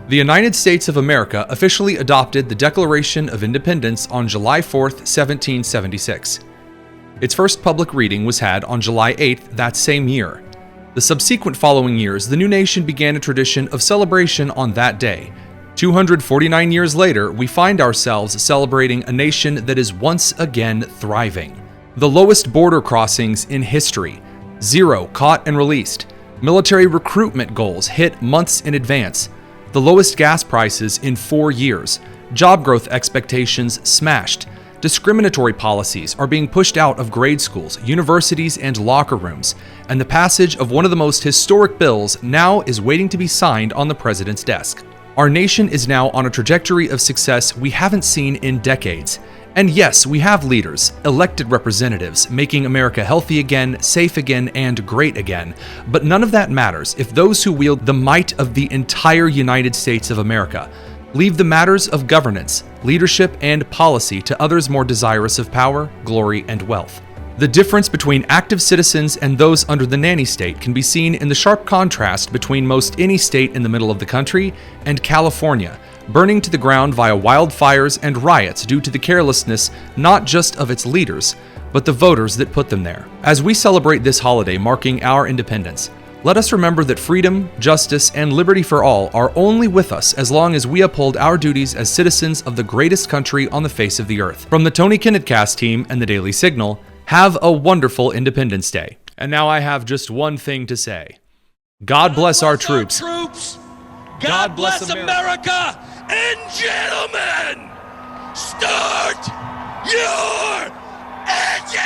The United States of America officially adopted the Declaration of Independence on July 4th, 1776. Its first public reading was had on July 8th that same year. The subsequent following years, the new nation began a tradition of celebration on that day. 249 years later, we find ourselves celebrating a nation that is once again thriving. The lowest border crossings in history, 0 caught and released, military recruitment goals hit months in advance, the lowest gas prices in 4 years, job growth expectations smashed, discriminatory policies are being pushed out of grade schools, universities, and locker rooms, and the passage of one of the most historic bills now is waiting to be signed on the president's desk. Our nation is now on a trajectory of success we haven't seen in decades. And yes, we have leaders, elected representatives, making America healthy again, safe again, and great again. But none of that matters if those who wield the might of the entire United States of America leave the matters of governance, leadership, and policy to others more desirous of power, glory, and wealth. The difference between active citizens and those under the nanny state can be seen in the sharp contrast between most any state in the middle of the country and California, burning to the ground via wildfires and riots due to the carelessness not just of its leaders, but the voters that put them there. As we celebrate this holiday marking our independence, let us remember that freedom, justice, and liberty for all are only with us as long as we uphold our duties as citizens of the greatest country on the face of the earth. From the Tony Kinnett Cast team and the Daily Signal, have a wonderful Independence Day. And now I have just one thing to say. God bless our troops. God bless America. And gentlemen, start your engine!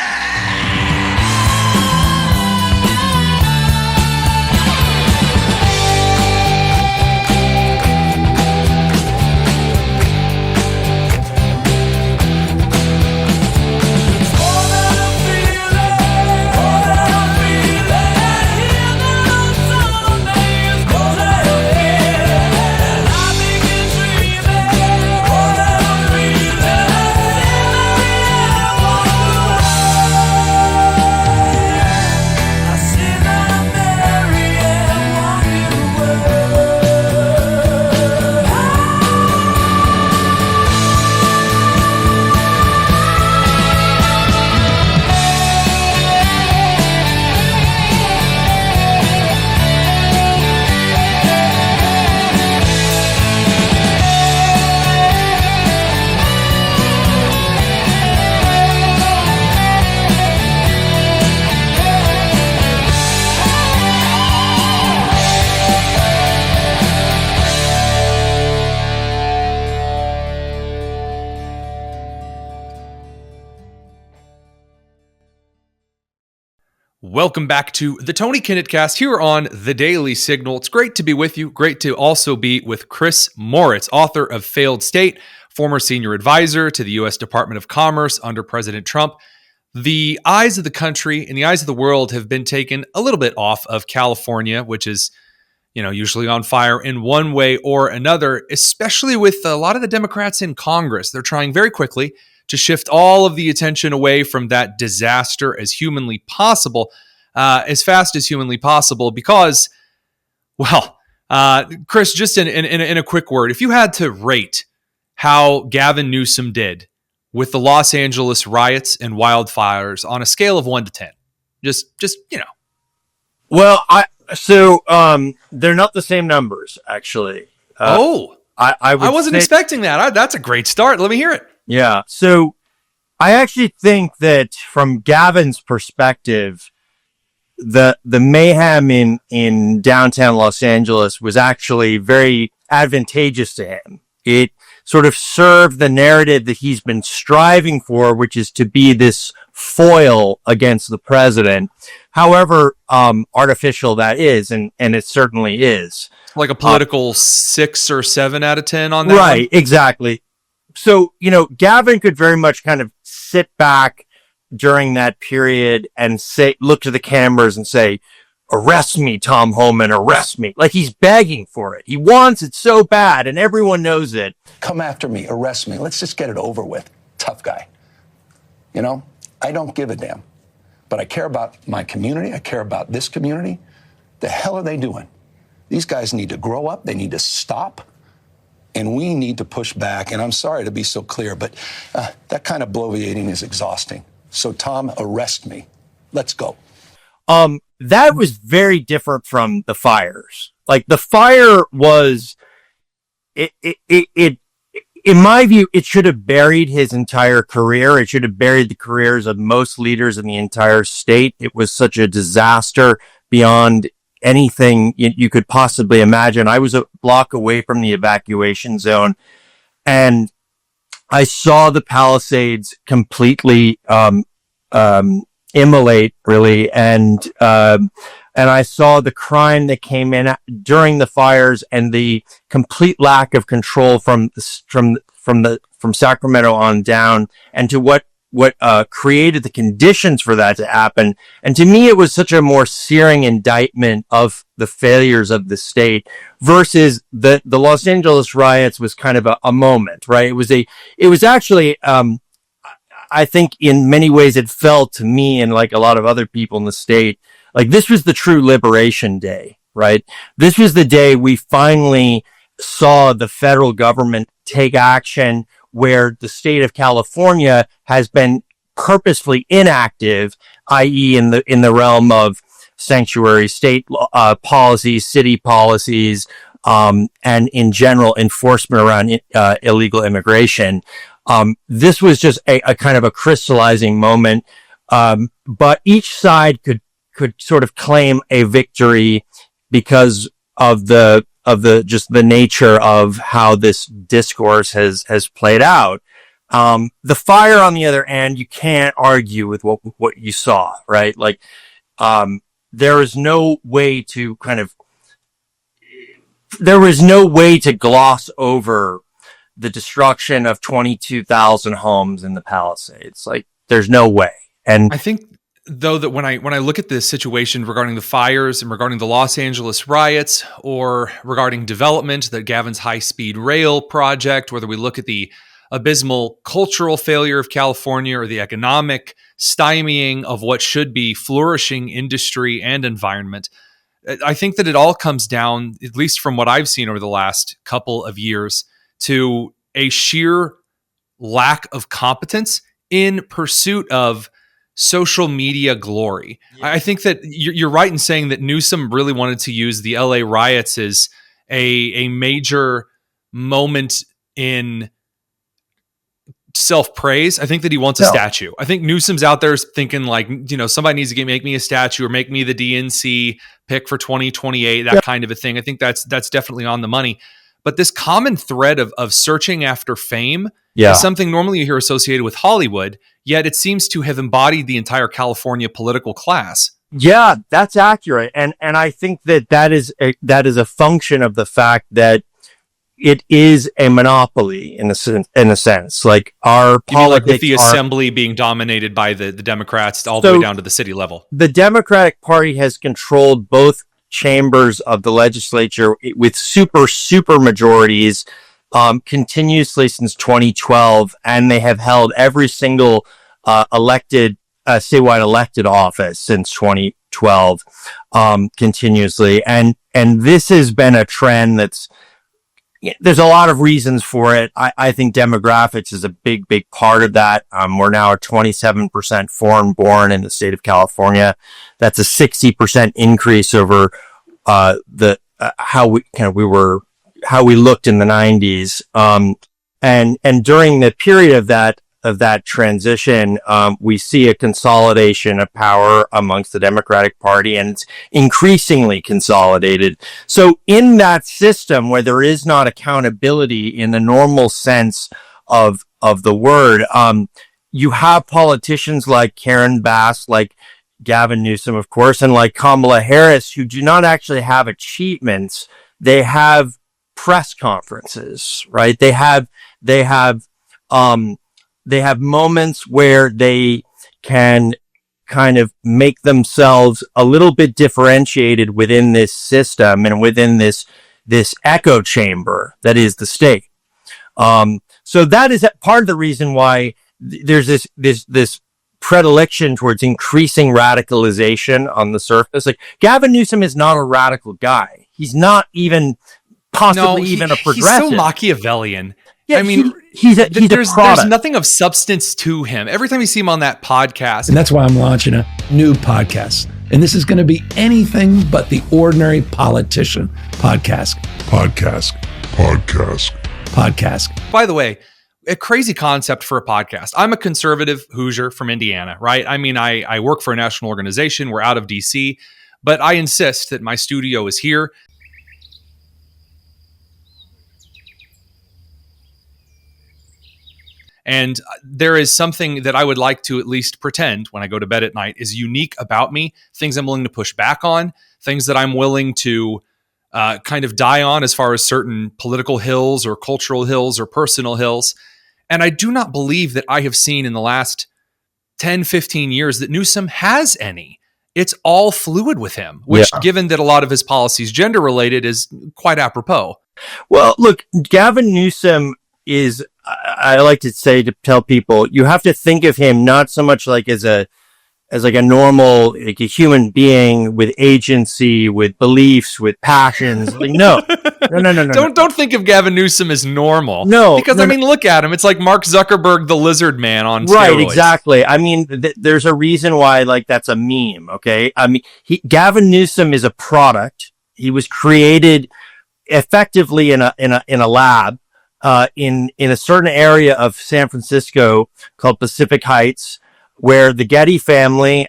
Welcome back to the Tony Kinnett Cast here on the Daily Signal. It's great to be with you. Great to also be with Chris Moritz, author of Failed State, former senior advisor to the U.S. Department of Commerce under President Trump. The eyes of the country and the eyes of the world have been taken a little bit off of California, which is, usually on fire in one way or another, especially with a lot of the Democrats in Congress. They're trying very quickly to shift all of the attention away from that disaster as humanly possible, as fast as humanly possible, because, Chris, just in a quick word, if you had to rate how Gavin Newsom did with the Los Angeles riots and wildfires on a scale of 1 to 10, Well, they're not the same numbers, actually. I wasn't expecting that. That's a great start. Let me hear it. Yeah. So I actually think that from Gavin's perspective, the mayhem in downtown Los Angeles was actually very advantageous to him. It sort of served the narrative that he's been striving for, which is to be this foil against the president, however artificial that is, and it certainly is. Like a political 6 or 7 out of 10 on that Right, one? Exactly. So, Gavin could very much kind of sit back during that period and look to the cameras and say, "Arrest me, Tom Homan, arrest me." Like he's begging for it. He wants it so bad, and everyone knows it. Come after me, arrest me. Let's just get it over with. Tough guy. I don't give a damn. But I care about my community. I care about this community. The hell are they doing? These guys need to grow up. They need to stop. and we need to push back. And I'm sorry to be so clear, but that kind of bloviating is exhausting. So, Tom, arrest me. Let's go. That was very different from the fires. Like, the fire was, in my view, it should have buried his entire career. It should have buried the careers of most leaders in the entire state. It was such a disaster beyond anything you could possibly imagine. I was a block away from the evacuation zone, and I saw the Palisades completely immolate, really, and I saw the crime that came in during the fires and the complete lack of control from Sacramento on down, and to what created the conditions for that to happen. And to me, it was such a more searing indictment of the failures of the state versus the Los Angeles riots was kind of a moment, right? It was actually, I think in many ways it felt to me, and like a lot of other people in the state, like this was the true liberation day, right? This was the day we finally saw the federal government take action where the state of California has been purposefully inactive, i.e. in the realm of sanctuary state policies, city policies, and in general enforcement around illegal immigration. This was just a kind of a crystallizing moment. But each side could sort of claim a victory because of the nature of how this discourse has played out. The fire, on the other hand, you can't argue with what you saw, right? Like, there was no way to gloss over the destruction of 22,000 homes in the Palisades. Like, there's no way. And I think, though, that when I look at this situation regarding the fires and regarding the Los Angeles riots, or regarding development, that Gavin's high-speed rail project, whether we look at the abysmal cultural failure of California or the economic stymieing of what should be flourishing industry and environment, I think that it all comes down, at least from what I've seen over the last couple of years, to a sheer lack of competence in pursuit of social media glory. Yeah. I think that you're right in saying that Newsom really wanted to use the LA riots as a major moment in self-praise. I think that he wants a statue. I think Newsom's out there thinking like, somebody needs to make me a statue or make me the DNC pick for 2028, that kind of a thing. I think that's definitely on the money. But this common thread of searching after fame is something normally you hear associated with Hollywood, yet it seems to have embodied the entire California political class. Yeah, that's accurate. And I think that is a function of the fact that it is a monopoly in a sense. Like, our politics, like with the assembly being dominated by the Democrats all the way down to the city level. The Democratic Party has controlled both chambers of the legislature with super majorities continuously since 2012, and they have held every single statewide elected office since 2012 continuously, and this has been a trend there's a lot of reasons for it. I think demographics is a big part of that. We're now at 27% foreign born in the state of California. That's a 60% increase over how we looked in the 90s. And during the period of that transition, we see a consolidation of power amongst the Democratic Party, and it's increasingly consolidated. So in that system where there is not accountability in the normal sense of the word, you have politicians like Karen Bass, like Gavin Newsom, of course, and like Kamala Harris, who do not actually have achievements. They have press conferences, right? They have moments where they can kind of make themselves a little bit differentiated within this system and within this echo chamber that is the state. So that is part of the reason why there's this predilection towards increasing radicalization on the surface. Like, Gavin Newsom is not a radical guy. He's not even possibly even a progressive. He's so Machiavellian. Yeah, I mean, he's a there's product. nothing of substance to him. Every time you see him on that podcast. And that's why I'm launching a new podcast. And this is going to be anything but the ordinary politician podcast. By the way, a crazy concept for a podcast. I'm a conservative Hoosier from Indiana, right? I mean, I work for a national organization. We're out of DC, but I insist that my studio is here. And there is something that I would like to at least pretend when I go to bed at night is unique about me, things I'm willing to push back on, things that I'm willing to kind of die on as far as certain political hills or cultural hills or personal hills. And I do not believe that I have seen in the last 10, 15 years that Newsom has any. It's all fluid with him, which, given that a lot of his policies gender related, is quite apropos. Well, look, Gavin Newsom is, I like to say, to tell people, you have to think of him not so much like as a normal, like a human being with agency, with beliefs, with passions. Like, no. Don't think of Gavin Newsom as normal. No. Because, I mean, look at him. It's like Mark Zuckerberg, the lizard man on steroids. Right, exactly. I mean, there's a reason why, like, that's a meme, okay? I mean, Gavin Newsom is a product. He was created effectively in a lab, in a certain area of San Francisco called Pacific Heights, where the Getty family,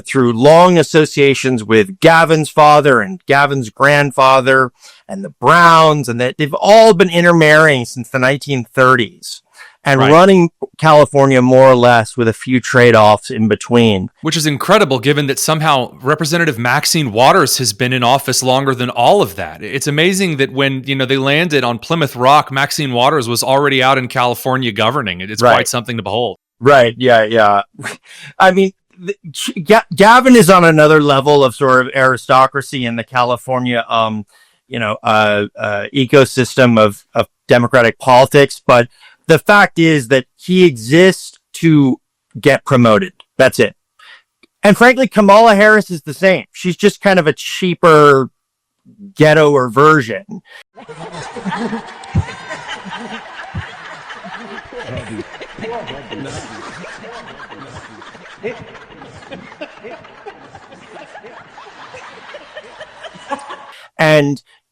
through long associations with Gavin's father and Gavin's grandfather and the Browns, and that they've all been intermarrying since the 1930s and running California more or less with a few trade-offs in between. Which is incredible, given that somehow Representative Maxine Waters has been in office longer than all of that. It's amazing that when, they landed on Plymouth Rock, Maxine Waters was already out in California governing. It's quite something to behold. Right. Yeah. I mean, Gavin is on another level of sort of aristocracy in the California, ecosystem of democratic politics. But the fact is that he exists to get promoted. That's it. And frankly, Kamala Harris is the same. She's just kind of a cheaper, ghettoer version.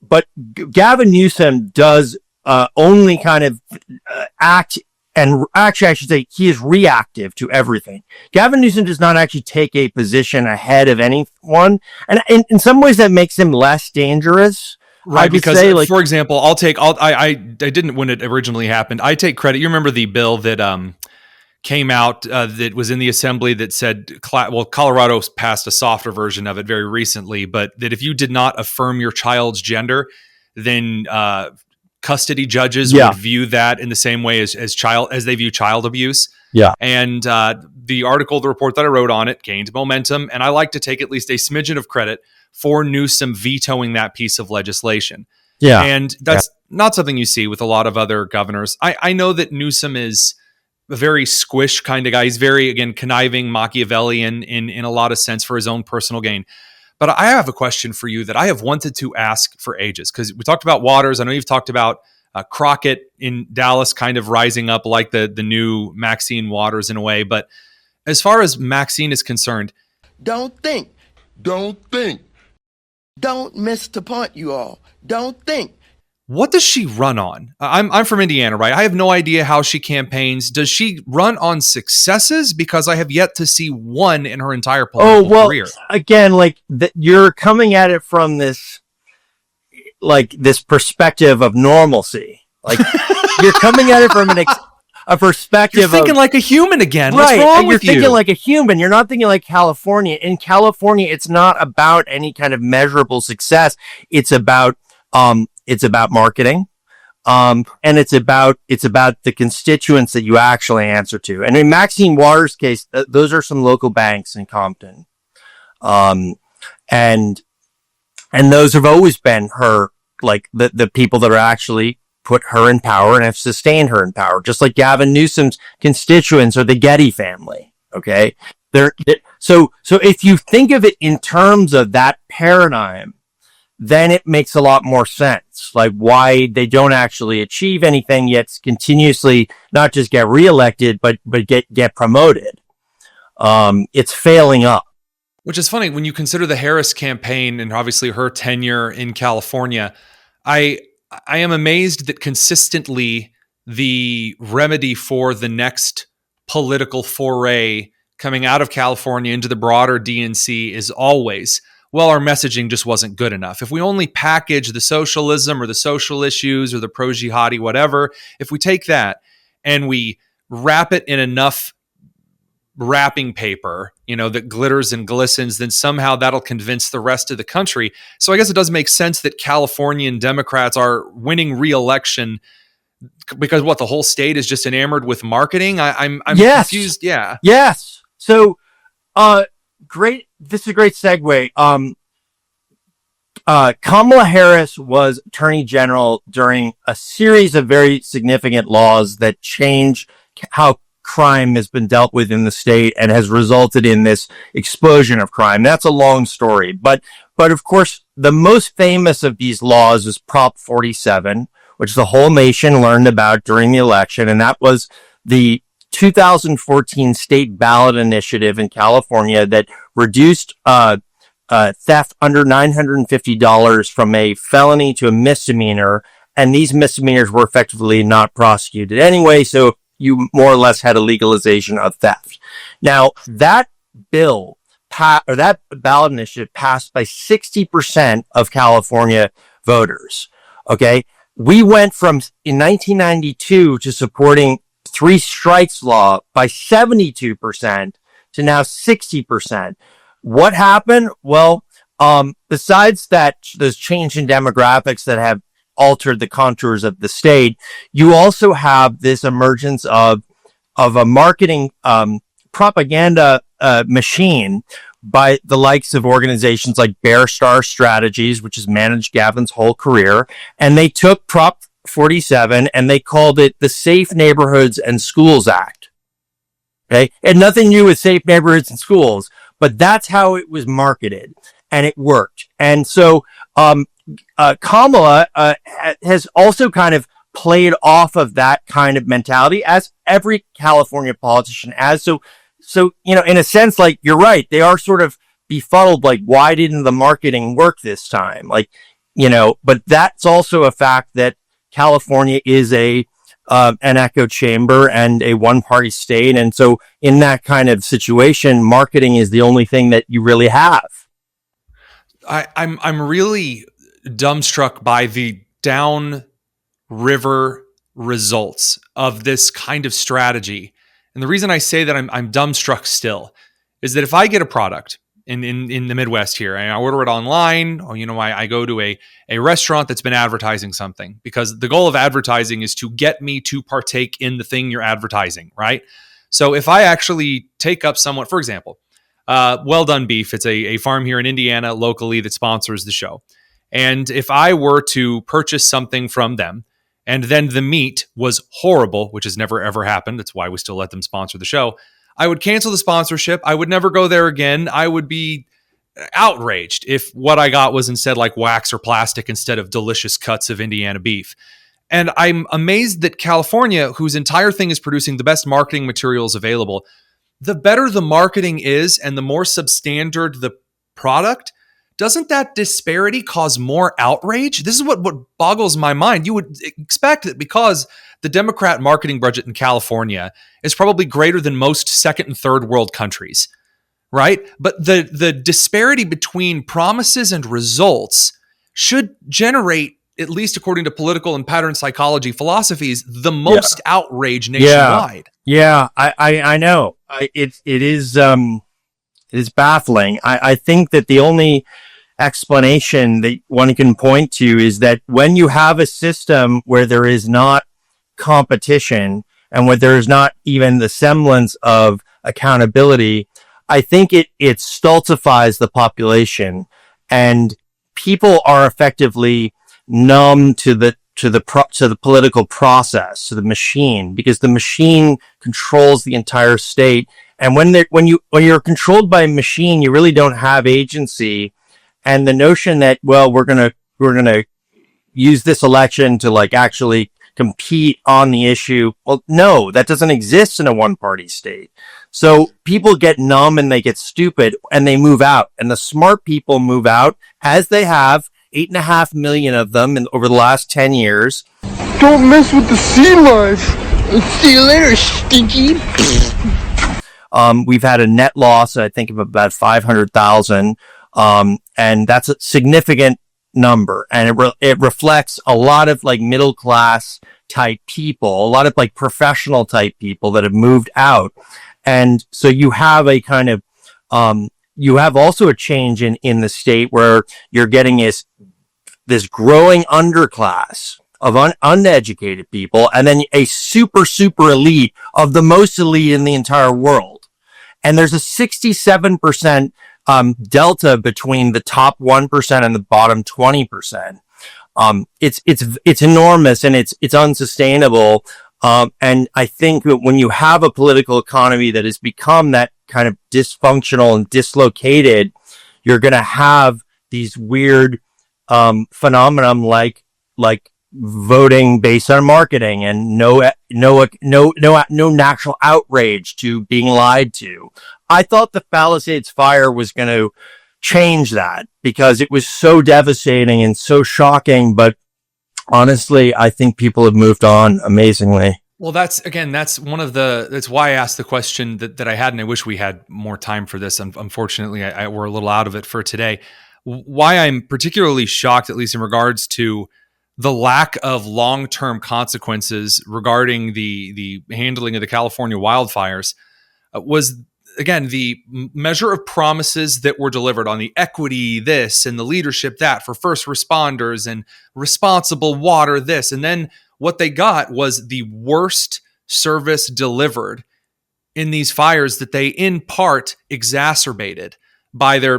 But Gavin Newsom does only kind of act, and actually I should say he is reactive to everything. Gavin Newsom does not actually take a position ahead of anyone, and in some ways that makes him less dangerous. Right, because for example, I didn't when it originally happened. I take credit. You remember the bill that came out that was in the assembly that said, Colorado passed a softer version of it very recently, but that if you did not affirm your child's gender, then custody judges would view that in the same way as they view child abuse. Yeah. And the report that I wrote on it gained momentum, and I like to take at least a smidgen of credit for Newsom vetoing that piece of legislation. Yeah. And that's not something you see with a lot of other governors. I know that Newsom is a very squish kind of guy. He's very, again, conniving, Machiavellian in a lot of sense for his own personal gain. But I have a question for you that I have wanted to ask for ages, because we talked about Waters. I know you've talked about Crockett in Dallas kind of rising up like the new Maxine Waters in a way. But as far as Maxine is concerned, don't think. Don't miss the point, you all. Don't think. What does she run on? I'm from Indiana, right? I have no idea how she campaigns. Does she run on successes? Because I have yet to see one in her entire political career. Again, you're coming at it from this perspective of normalcy. Like you're coming at it from a perspective. You're thinking like a human again. Right. What's wrong with you? You're thinking like a human. You're not thinking like California. In California, it's not about any kind of measurable success. It's about marketing. And it's about the constituents that you actually answer to. And in Maxine Waters' case, those are some local banks in Compton. And those have always been her, like the people that are actually put her in power and have sustained her in power, just like Gavin Newsom's constituents or the Getty family. Okay. So if you think of it in terms of that paradigm, then it makes a lot more sense. Like why they don't actually achieve anything yet continuously not just get reelected, but get promoted. It's failing up. Which is funny when you consider the Harris campaign and obviously her tenure in California. I am amazed that consistently the remedy for the next political foray coming out of California into the broader DNC is always, well, our messaging just wasn't good enough. If we only package the socialism or the social issues or the pro-jihadi, whatever, if we take that and we wrap it in enough wrapping paper, that glitters and glistens, then somehow that'll convince the rest of the country. So I guess it does make sense that Californian Democrats are winning re-election because the whole state is just enamored with marketing. I'm yes. confused. Yeah. Yes. So, great. This is a great segue. Kamala Harris was Attorney General during a series of very significant laws that change how crime has been dealt with in the state and has resulted in this explosion of crime. That's a long story. But of course, the most famous of these laws is Prop 47, which the whole nation learned about during the election. And that was the 2014 state ballot initiative in California that reduced theft under $950 from a felony to a misdemeanor. And these misdemeanors were effectively not prosecuted anyway. So you more or less had a legalization of theft. Now, that bill, that ballot initiative passed by 60% of California voters. Okay. We went from in 1992 to supporting three strikes law by 72% to now 60%. What happened? Well, besides that, those change in demographics that have altered the contours of the state, you also have this emergence of a marketing propaganda machine by the likes of organizations like Bear Star Strategies, which has managed Gavin's whole career. And they took Prop 47 and they called it the Safe Neighborhoods and Schools Act. Okay. And nothing new with safe neighborhoods and schools, but that's how it was marketed and it worked. And so, Kamala has also kind of played off of that kind of mentality, as every California politician has. So, in a sense, like, you're right, they are sort of befuddled, like, why didn't the marketing work this time? Like, but that's also a fact that California is an echo chamber and a one-party state. And so in that kind of situation, marketing is the only thing that you really have. I'm really dumbstruck by the downriver results of this kind of strategy. And the reason I say that I'm dumbstruck still is that if I get a product in the Midwest here, and I order it online, or, I go to a restaurant that's been advertising something, because the goal of advertising is to get me to partake in the thing you're advertising, right? So if I actually take up someone, for example, Well Done Beef, it's a farm here in Indiana locally that sponsors the show. And if I were to purchase something from them and then the meat was horrible, which has never ever happened, that's why we still let them sponsor the show, I would cancel the sponsorship. I would never go there again. I would be outraged if what I got was instead like wax or plastic instead of delicious cuts of Indiana beef. And I'm amazed that California, whose entire thing is producing the best marketing materials available, the better the marketing is and the more substandard the product, doesn't that disparity cause more outrage? This is what boggles my mind. You would expect that because the Democrat marketing budget in California is probably greater than most second and third world countries, right? But the disparity between promises and results should generate, at least according to political and pattern psychology philosophies, the most outrage nationwide. Yeah, I know. It is baffling. I think that the only explanation that one can point to is that when you have a system where there is not competition and where there is not even the semblance of accountability, I think it stultifies the population, and people are effectively numb to the political process, to the machine, because the machine controls the entire state. And when you're controlled by a machine, you really don't have agency. And the notion that, well, we're going to use this election to like actually compete on the issue. Well, no, that doesn't exist in a one party state. So people get numb and they get stupid and they move out, and the smart people move out, as they have 8.5 million of them over the last 10 years. Don't mess with the sea life. See you later, stinky. We've had a net loss, I think, of about 500,000. And that's a significant number. And it reflects a lot of like middle class type people, a lot of like professional type people that have moved out. And so you have a kind of, you have also a change in the state where you're getting this growing underclass of uneducated people, and then a super elite of the most elite in the entire world. And there's a 67% delta between the top 1% and the bottom 20%. It's enormous, and it's unsustainable. And I think that when you have a political economy that has become that kind of dysfunctional and dislocated, you're going to have these weird phenomenon like voting based on marketing and no natural outrage to being lied to. I thought the Palisades fire was going to change that because it was so devastating and so shocking. But honestly, I think people have moved on amazingly. Well, that's why I asked the question that I had, and I wish we had more time for this. Unfortunately, we're a little out of it for today. Why I'm particularly shocked, at least in regards to the lack of long-term consequences regarding the handling of the California wildfires, was, again, the measure of promises that were delivered on the equity this and the leadership that for first responders and responsible water this. And then what they got was the worst service delivered in these fires that they in part exacerbated by their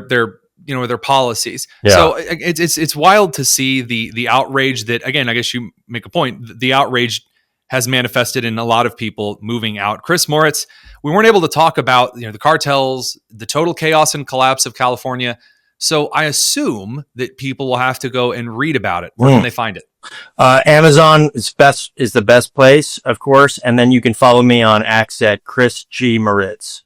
policies. Yeah. So it's wild to see the outrage that, again, I guess you make a point, the outrage has manifested in a lot of people moving out. Chris Moritz, we weren't able to talk about the cartels, the total chaos and collapse of California. So I assume that people will have to go and read about it. Where can they find it? Amazon is the best place, of course. And then you can follow me on X at Chris G. Moritz.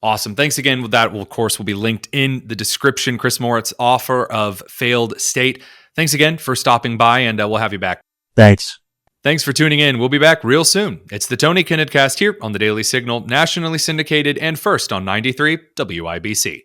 Awesome. Thanks again. With that, will be linked in the description. Chris Moritz, author of Failed State. Thanks again for stopping by, and we'll have you back. Thanks. Thanks for tuning in. We'll be back real soon. It's the Tony Kinnett Cast here on the Daily Signal, nationally syndicated and first on 93 WIBC.